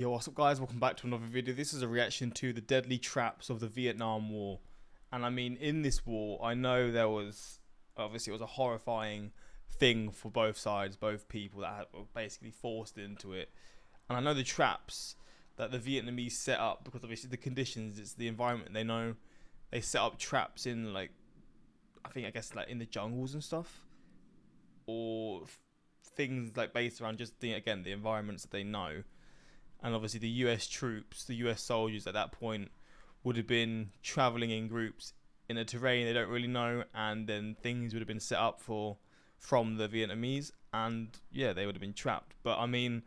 Yo, what's up guys, welcome back to another video. This is a reaction to the deadly traps of the Vietnam War. And I mean, in this war, I know there was, obviously it was a horrifying thing for both sides, both people that were basically forced into it. And I know the traps that the Vietnamese set up, because obviously the conditions, it's the environment they know. They set up traps in like, I guess like in the jungles and stuff. Or things like based around just the environments that they know. And obviously the US troops, the US soldiers at that point would have been traveling in groups in a terrain they don't really know, and then things would have been set up from the Vietnamese, and yeah, they would have been trapped. But I mean,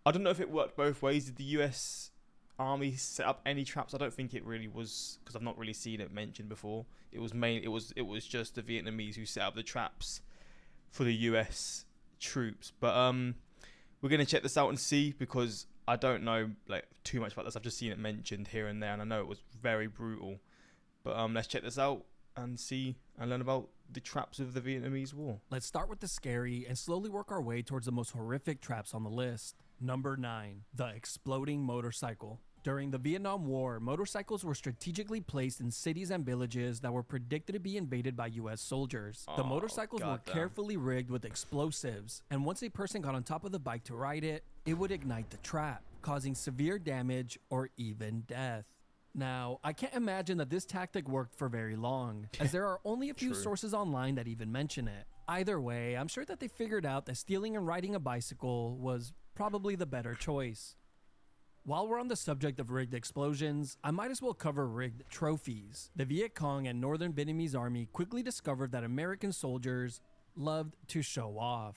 I don't know if it worked both ways. Did the US Army set up any traps? I don't think it really was, because I've not really seen it mentioned before. It was just the Vietnamese who set up the traps for the US troops. But we're gonna check this out and see, because I don't know like too much about this. I've just seen it mentioned here and there, and I know it was very brutal. But let's check this out and see and learn about the traps of the Vietnamese War. Let's start with the scary and slowly work our way towards the most horrific traps on the list. Number 9, the exploding motorcycle. During the Vietnam War, motorcycles were strategically placed in cities and villages that were predicted to be invaded by US soldiers. The motorcycles were carefully rigged with explosives, and once a person got on top of the bike to ride it, it would ignite the trap, causing severe damage or even death. Now, I can't imagine that this tactic worked for very long, as there are only a few sources online that even mention it. Either way, I'm sure that they figured out that stealing and riding a bicycle was probably the better choice. While we're on the subject of rigged explosions, I might as well cover rigged trophies. The Viet Cong and Northern Vietnamese Army quickly discovered that American soldiers loved to show off.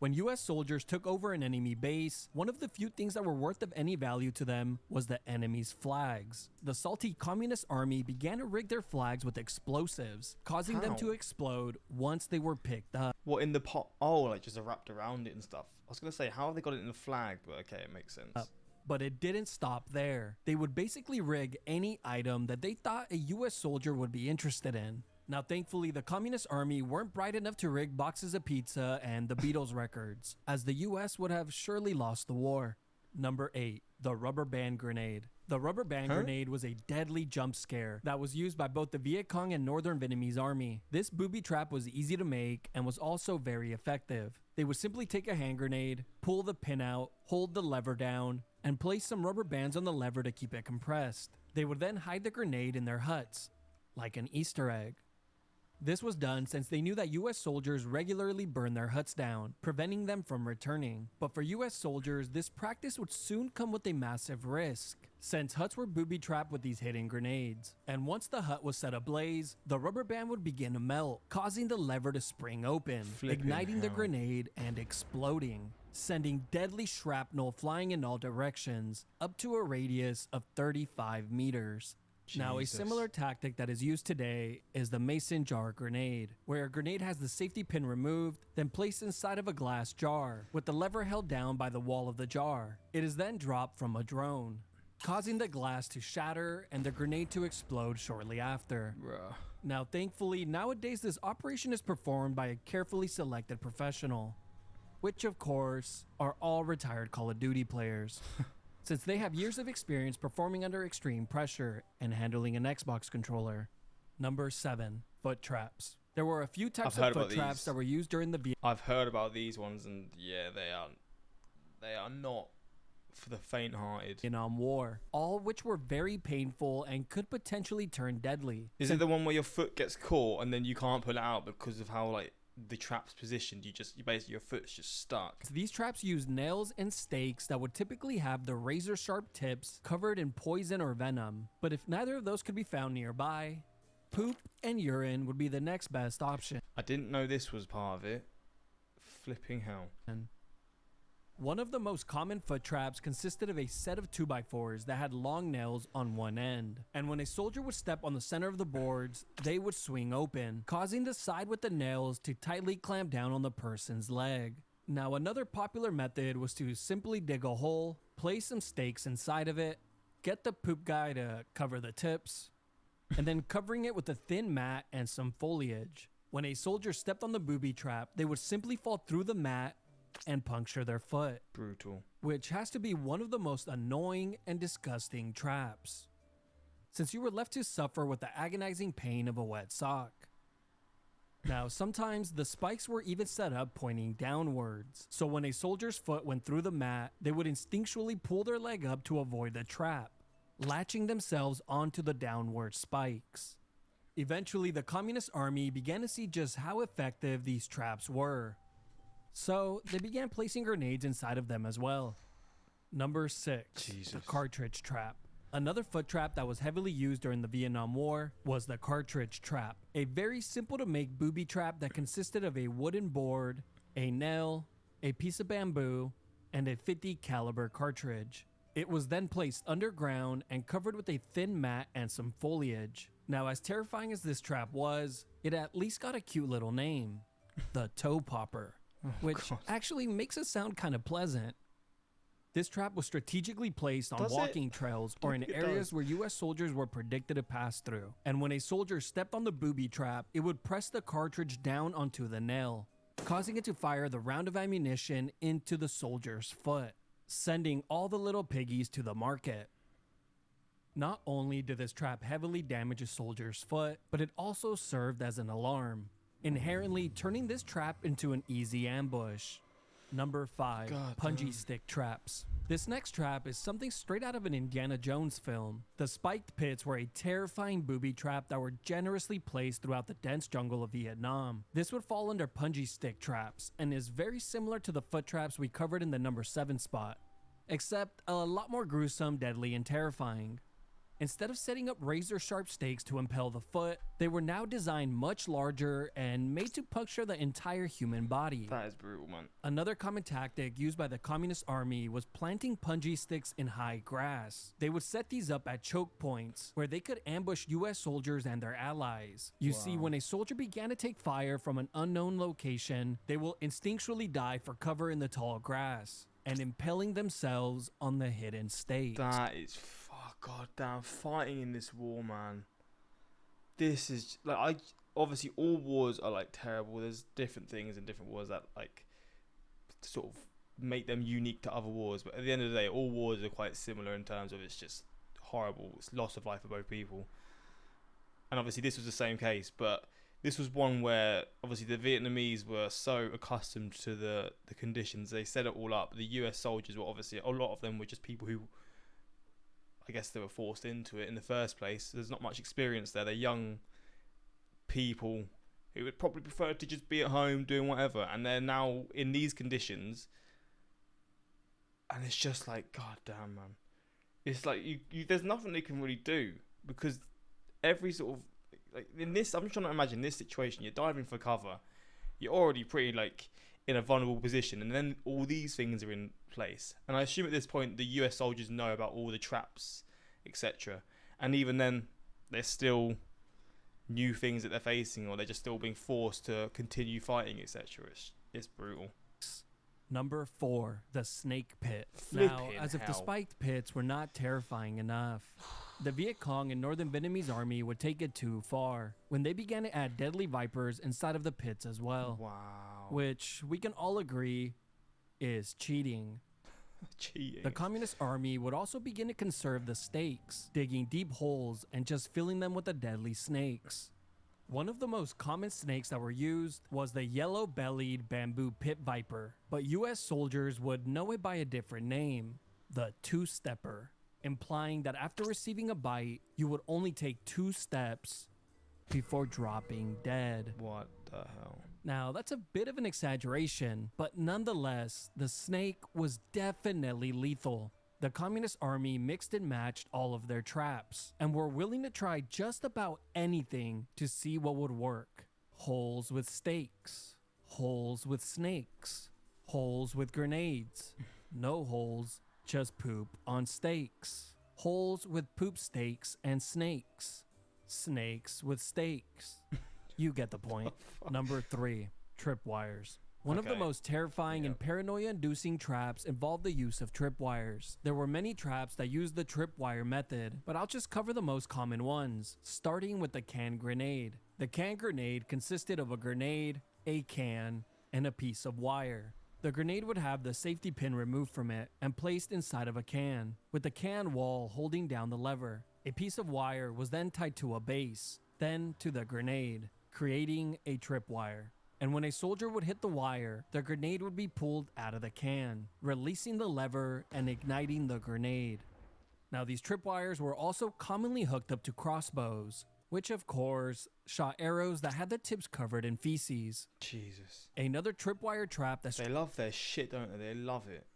When US soldiers took over an enemy base, one of the few things that were worth of any value to them was the enemy's flags. The salty Communist Army began to rig their flags with explosives, causing them to explode once they were picked up. What, in the pot? Oh, like just wrapped around it and stuff. I was gonna say, how have they got it in the flag? But okay, it makes sense. But it didn't stop there. They would basically rig any item that they thought a US soldier would be interested in. Now, thankfully, the Communist Army weren't bright enough to rig boxes of pizza and the Beatles records, as the US would have surely lost the war. Number 8, the rubber band grenade. The rubber band grenade was a deadly jump scare that was used by both the Viet Cong and Northern Vietnamese Army. This booby trap was easy to make and was also very effective. They would simply take a hand grenade, pull the pin out, hold the lever down, and place some rubber bands on the lever to keep it compressed. They would then hide the grenade in their huts, like an Easter egg. This was done since they knew that US soldiers regularly burned their huts down, preventing them from returning. But for US soldiers, this practice would soon come with a massive risk, since huts were booby-trapped with these hidden grenades. And once the hut was set ablaze, the rubber band would begin to melt, causing the lever to spring open, igniting the grenade and exploding, sending deadly shrapnel flying in all directions, up to a radius of 35 meters. Now, a similar tactic that is used today is the mason jar grenade, where a grenade has the safety pin removed, then placed inside of a glass jar, with the lever held down by the wall of the jar. It is then dropped from a drone, causing the glass to shatter and the grenade to explode shortly after. Now, thankfully, nowadays this operation is performed by a carefully selected professional, which of course are all retired Call of Duty players. Since they have years of experience performing under extreme pressure and handling an Xbox controller. Number 7, foot traps. There were a few types of foot traps that were used during the I've heard about these ones, and yeah, they are not for the faint-hearted. Vietnam War, all which were very painful and could potentially turn deadly. Is it the one where your foot gets caught and then you can't pull it out because of how like the trap's positioned? You basically, your foot's just stuck. These traps used nails and stakes that would typically have the razor sharp tips covered in poison or venom. But if neither of those could be found nearby, poop and urine would be the next best option. I didn't know this was part of it. Flipping hell. One of the most common foot traps consisted of a set of 2x4s that had long nails on one end. And when a soldier would step on the center of the boards, they would swing open, causing the side with the nails to tightly clamp down on the person's leg. Now, another popular method was to simply dig a hole, place some stakes inside of it, get the poop guy to cover the tips, and then covering it with a thin mat and some foliage. When a soldier stepped on the booby trap, they would simply fall through the mat and puncture their foot, Brutal. which has to be one of the most annoying and disgusting traps, since you were left to suffer with the agonizing pain of a wet sock. Now, sometimes the spikes were even set up pointing downwards, so when a soldier's foot went through the mat, they would instinctually pull their leg up to avoid the trap, latching themselves onto the downward spikes. Eventually, the Communist Army began to see just how effective these traps were, so they began placing grenades inside of them as well. Number 6, Jesus. the cartridge trap. Another foot trap that was heavily used during the Vietnam War was the cartridge trap, a very simple to make booby trap that consisted of a wooden board, a nail, a piece of bamboo, and a 50 caliber cartridge. It was then placed underground and covered with a thin mat and some foliage. Now, as terrifying as this trap was, it at least got a cute little name, the toe popper, which God. actually makes it sound kind of pleasant. This trap was strategically placed on Does it? walking trails or in It areas does. where US soldiers were predicted to pass through. And when a soldier stepped on the booby trap, it would press the cartridge down onto the nail, causing it to fire the round of ammunition into the soldier's foot, sending all the little piggies to the market. Not only did this trap heavily damage a soldier's foot, but it also served as an alarm, inherently turning this trap into an easy ambush. Number 5, God punji damn. stick traps. This next trap is something straight out of an Indiana Jones film. The spiked pits were a terrifying booby trap that were generously placed throughout the dense jungle of Vietnam. This would fall under punji stick traps and is very similar to the foot traps we covered in the number 7 spot, except a lot more gruesome, deadly, and terrifying. Instead of setting up razor-sharp stakes to impale the foot, they were now designed much larger and made to puncture the entire human body. That is brutal, man. Another common tactic used by the Communist Army was planting punji sticks in high grass. They would set these up at choke points, where they could ambush US soldiers and their allies. You see, when a soldier began to take fire from an unknown location, they will instinctually dive for cover in the tall grass, and impaling themselves on the hidden stakes. That is goddamn fighting in this war, man. This is like obviously all wars are like terrible. There's different things in different wars that like sort of make them unique to other wars. But at the end of the day, all wars are quite similar in terms of it's just horrible. It's loss of life for both people. And obviously this was the same case, but this was one where obviously the Vietnamese were so accustomed to the conditions. They set it all up. The US soldiers were obviously, a lot of them were just people who, I guess they were forced into it in the first place. There's not much experience there. They're young people who would probably prefer to just be at home doing whatever. And they're now in these conditions. And it's just like, god damn, man. It's like, you there's nothing they can really do. Because every sort of, like in this, I'm trying to imagine this situation. You're diving for cover. You're already pretty like in a vulnerable position, and then all these things are in place. And I assume at this point the US soldiers know about all the traps, etc. And even then, there's still new things that they're facing, or they're just still being forced to continue fighting, etc. It's brutal. Number 4, the snake pit. Now, Flipping as if the hell. spiked pits were not terrifying enough, the Viet Cong and Northern Vietnamese army would take it too far when they began to add deadly vipers inside of the pits as well, Wow. which we can all agree is cheating. Cheating. The Communist Army would also begin to conserve the stakes, digging deep holes and just filling them with the deadly snakes. One of the most common snakes that were used was the yellow-bellied bamboo pit viper, but US soldiers would know it by a different name, the two-stepper, implying that after receiving a bite, you would only take 2 steps before dropping dead. What the hell? Now, that's a bit of an exaggeration, but nonetheless, the snake was definitely lethal. The Communist Army mixed and matched all of their traps, and were willing to try just about anything to see what would work. Holes with stakes, holes with snakes, holes with grenades, no holes, just poop on stakes, holes with poop stakes and snakes, snakes with stakes. You get the point. Number 3, tripwires. One of the Okay. most terrifying and Yep. paranoia-inducing traps involved the use of tripwires. There were many traps that used the tripwire method, but I'll just cover the most common ones, starting with the can grenade. The can grenade consisted of a grenade, a can, and a piece of wire. The grenade would have the safety pin removed from it and placed inside of a can, with the can wall holding down the lever. A piece of wire was then tied to a base, then to the grenade, creating a tripwire. And when a soldier would hit the wire, the grenade would be pulled out of the can, releasing the lever and igniting the grenade. Now, these tripwires were also commonly hooked up to crossbows, which of course shot arrows that had the tips covered in feces. Jesus. Another tripwire trap that They love their shit, don't they? They love it.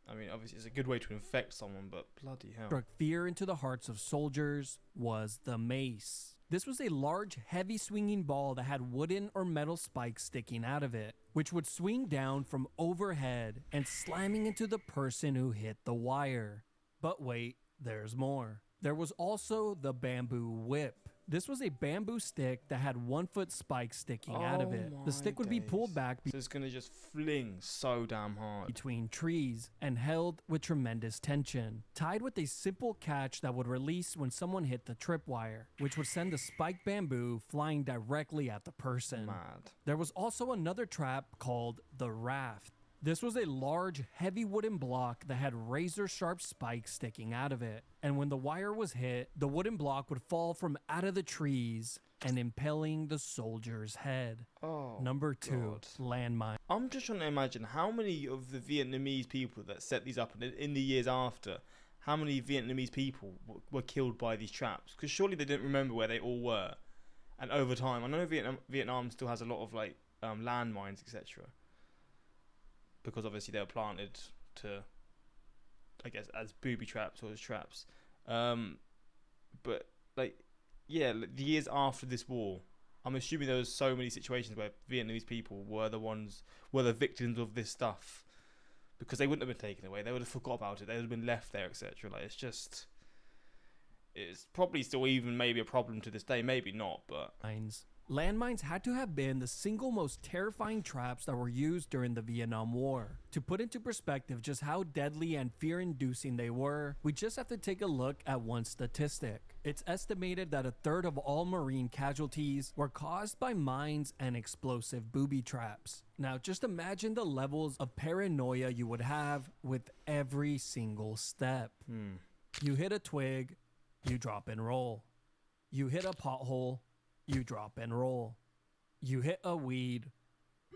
I mean, obviously, it's a good way to infect someone, but bloody hell. struck fear into the hearts of soldiers was the mace. This was a large, heavy swinging ball that had wooden or metal spikes sticking out of it, which would swing down from overhead and slamming into the person who hit the wire. But wait, there's more. There was also the bamboo whip. This was a bamboo stick that had 1 foot spikes sticking out of it. The stick would be pulled back So it's going to just fling so damn hard. between trees and held with tremendous tension, tied with a simple catch that would release when someone hit the tripwire, which would send the spiked bamboo flying directly at the person. Mad. There was also another trap called the raft. This was a large, heavy wooden block that had razor-sharp spikes sticking out of it. And when the wire was hit, the wooden block would fall from out of the trees and impaling the soldier's head. Oh, Number 2, God. landmine. I'm just trying to imagine how many of the Vietnamese people that set these up in the years after, how many Vietnamese people were killed by these traps? Because surely they didn't remember where they all were. And over time, I know Vietnam still has a lot of like landmines, etc. Because obviously they were planted to, I guess, as booby traps or as traps. But like, yeah, the years after this war, I'm assuming there was so many situations where Vietnamese people were the victims of this stuff, because they wouldn't have been taken away. They would have forgot about it. They would have been left there, etc. Like, it's probably still even maybe a problem to this day. Maybe not, but Landmines had to have been the single most terrifying traps that were used during the Vietnam War. To put into perspective just how deadly and fear-inducing they were, we just have to take a look at one statistic. It's estimated that 1/3 of all Marine casualties were caused by mines and explosive booby traps. Now just imagine the levels of paranoia you would have with every single step. You hit a twig, you drop and roll. You hit a pothole, you drop and roll. You hit a weed.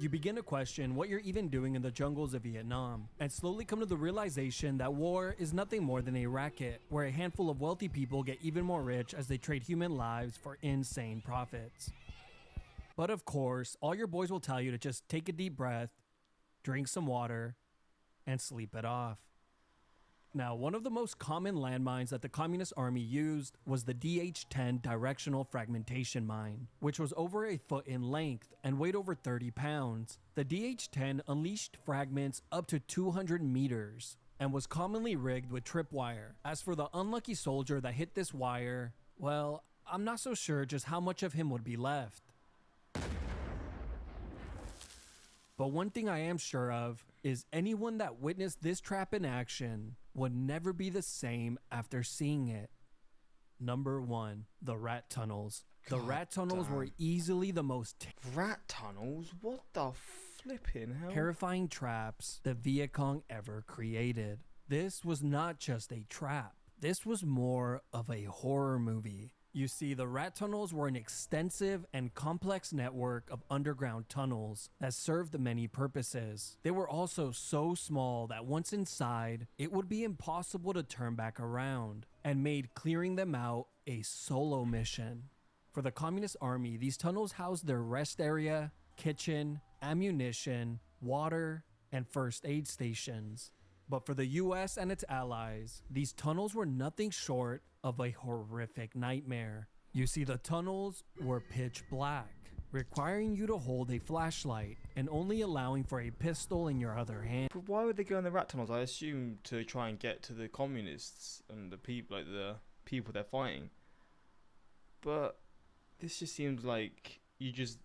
You begin to question what you're even doing in the jungles of Vietnam, and slowly come to the realization that war is nothing more than a racket, where a handful of wealthy people get even more rich as they trade human lives for insane profits. But of course, all your boys will tell you to just take a deep breath, drink some water, and sleep it off. Now, one of the most common landmines that the Communist Army used was the DH-10 directional fragmentation mine, which was over a foot in length and weighed over 30 pounds. The DH-10 unleashed fragments up to 200 meters and was commonly rigged with tripwire. As for the unlucky soldier that hit this wire, well, I'm not so sure just how much of him would be left. But one thing I am sure of is anyone that witnessed this trap in action would never be the same after seeing it. Number 1, the rat tunnels. The rat tunnels were easily the most rat tunnels? What the flipping hell? terrifying traps the Viet Cong ever created. This was not just a trap. This was more of a horror movie. You see, the rat tunnels were an extensive and complex network of underground tunnels that served many purposes. They were also so small that once inside, it would be impossible to turn back around, and made clearing them out a solo mission. For the Communist Army, these tunnels housed their rest area, kitchen, ammunition, water, and first aid stations. But for the US and its allies, these tunnels were nothing short of a horrific nightmare. You see, the tunnels were pitch black, requiring you to hold a flashlight and only allowing for a pistol in your other hand. But why would they go in the rat tunnels? I assume to try and get to the communists and the people, like the people they're fighting. But this just seems like you just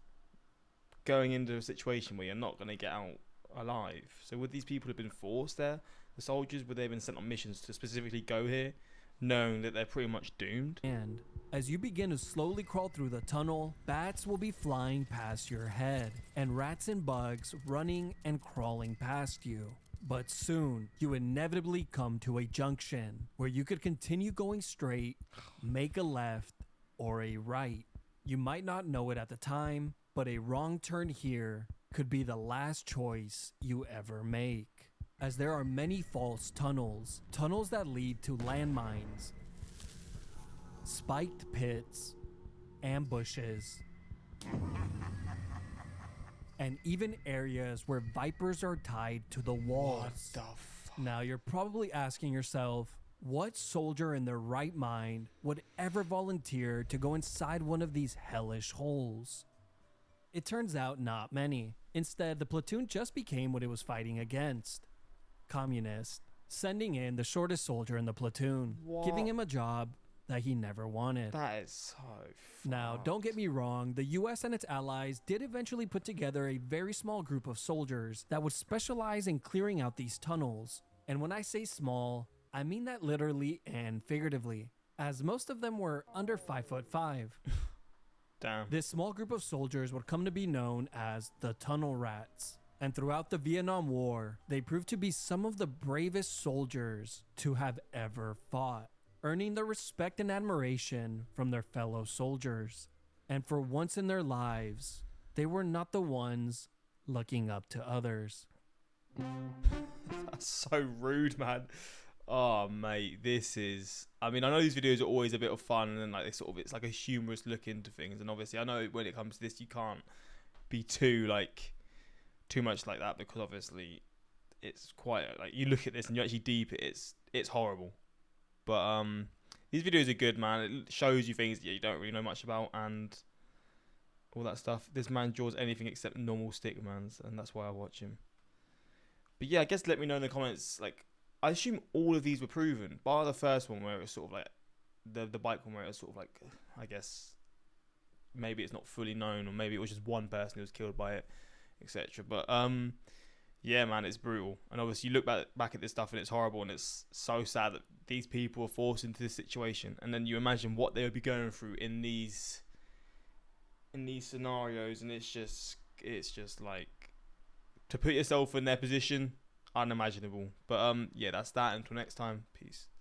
going into a situation where you're not going to get out alive. So would these people have been forced there? The soldiers, would they have been sent on missions to specifically go here? knowing that they're pretty much doomed. And as you begin to slowly crawl through the tunnel, bats will be flying past your head, and rats and bugs running and crawling past you. But soon, you inevitably come to a junction where you could continue going straight, make a left, or a right. You might not know it at the time, but a wrong turn here could be the last choice you ever make. As there are many false tunnels that lead to landmines, spiked pits, ambushes, and even areas where vipers are tied to the walls. What the fuck? Now you're probably asking yourself, what soldier in their right mind would ever volunteer to go inside one of these hellish holes? It turns out not many. Instead, the platoon just became what it was fighting against: communists, sending in the shortest soldier in the platoon, giving him a job that he never wanted. That is so Now, fucked. don't get me wrong, the US and its allies did eventually put together a very small group of soldiers that would specialize in clearing out these tunnels. And when I say small, I mean that literally and figuratively, as most of them were under 5'5". Damn. This small group of soldiers would come to be known as the Tunnel Rats. And throughout the Vietnam War, they proved to be some of the bravest soldiers to have ever fought, earning the respect and admiration from their fellow soldiers. And for once in their lives, they were not the ones looking up to others. That's so rude, man. Oh, mate, this is... I mean, I know these videos are always a bit of fun, and then like it's like a humorous look into things. And obviously, I know when it comes to this, you can't be too much like that, because obviously it's quite like, you look at this and you actually deep it, it's horrible. But these videos are good, man. It shows you things that you don't really know much about and all that stuff. This man draws anything except normal stickmans, and that's why I watch him. But yeah, I guess let me know in the comments, like, I assume all of these were proven, bar the first one where it was sort of like the bike one, where it was sort of like, I guess maybe it's not fully known, or maybe it was just one person who was killed by it, etc. But yeah, man, it's brutal. And obviously you look back at this stuff and it's horrible, and it's so sad that these people are forced into this situation. And then you imagine what they would be going through in these scenarios, and it's just like, to put yourself in their position, unimaginable. But yeah, that's that. Until next time, peace.